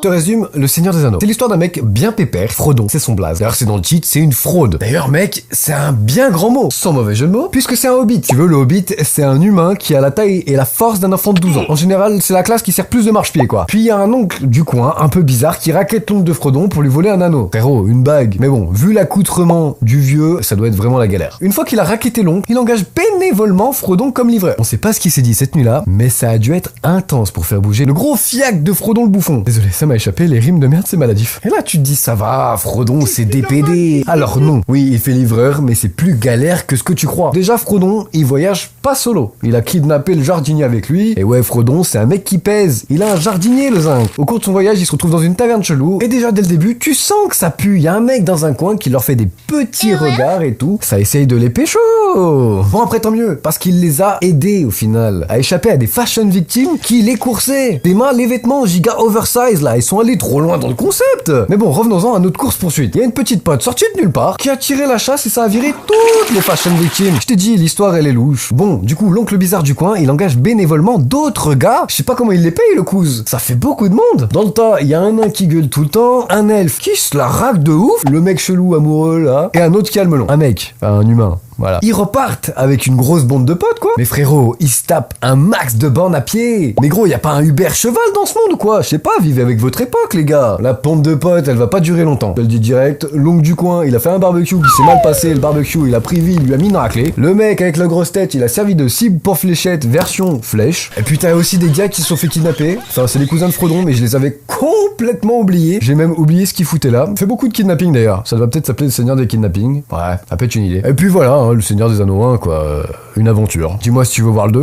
Je te résume, le Seigneur des Anneaux. C'est l'histoire d'un mec bien pépère, Frodon, c'est son blaze. D'ailleurs, c'est dans le titre, c'est une fraude. D'ailleurs, mec, c'est un bien grand mot, sans mauvais jeu de mots, puisque c'est un hobbit. Tu veux, le hobbit, c'est un humain qui a la taille et la force d'un enfant de 12 ans. En général, c'est la classe qui sert plus de marche-pied, quoi. Puis il y a un oncle du coin, un peu bizarre, qui raquette l'oncle de Frodon pour lui voler un anneau. Frérot, une bague. Mais bon, vu l'accoutrement du vieux, ça doit être vraiment la galère. Une fois qu'il a raquetté l'oncle, il engage bénévolement Frodon comme livreur. On sait pas ce qui s'est dit cette nuit-là, mais ça a dû être intense pour faire bouger le gros fiac de Frodon le bouffon. Désolé, ça m'a échappé, les rimes de merde c'est maladif. Et là tu te dis ça va, Frodon c'est DPD. Alors non, oui il fait livreur, mais c'est plus galère que ce que tu crois. Déjà Frodon, il voyage pas solo. Il a kidnappé le jardinier avec lui. Et ouais, Frodon c'est un mec qui pèse. Il a un jardinier le zinc. Au cours de son voyage, il se retrouve dans une taverne chelou. Et déjà dès le début, tu sens que ça pue. Il y a un mec dans un coin qui leur fait des petits regards et tout. Ça essaye de les pécho. Bon après tant mieux, parce qu'il les a aidés au final à échapper à des fashion victimes qui les coursaient. Des mains, les vêtements giga oversize là, ils sont allés trop loin dans le concept. Mais bon, revenons-en à notre course poursuite. Il y a une petite pote sortie de nulle part qui a tiré la chasse et ça a viré toutes les fashion victimes. Je t'ai dit, l'histoire elle est louche. Bon, du coup, l'oncle bizarre du coin, il engage bénévolement d'autres gars. Je sais pas comment il les paye le couze. Ça fait beaucoup de monde. Dans le tas, il y a un nain qui gueule tout le temps, un elfe qui se la raque de ouf, le mec chelou amoureux là, et un autre qui a le melon. Un mec, un humain. Voilà. Ils repartent avec une grosse bande de potes, quoi. Mais frérot, ils se tapent un max de bornes à pied. Mais gros, y a pas un Uber cheval dans ce monde ou quoi? Je sais pas, vivez avec votre époque, les gars. La bande de potes, elle va pas durer longtemps. Je te le dis direct, l'oncle du coin, il a fait un barbecue qui s'est mal passé. Le barbecue, il a pris vie, il lui a mis une raclée. Le mec avec la grosse tête, il a servi de cible pour fléchette version flèche. Et puis t'as aussi des gars qui se sont fait kidnapper. Enfin, c'est les cousins de Frodon, mais je les avais complètement oubliés. J'ai même oublié ce qu'ils foutaient là. Fait beaucoup de kidnapping d'ailleurs. Ça doit peut-être s'appeler le Seigneur des Kidnappings. Ouais, ça peut être une idée. Et puis voilà, hein, le Seigneur des Anneaux 1, quoi. Une aventure. Dis-moi si tu veux voir le 2.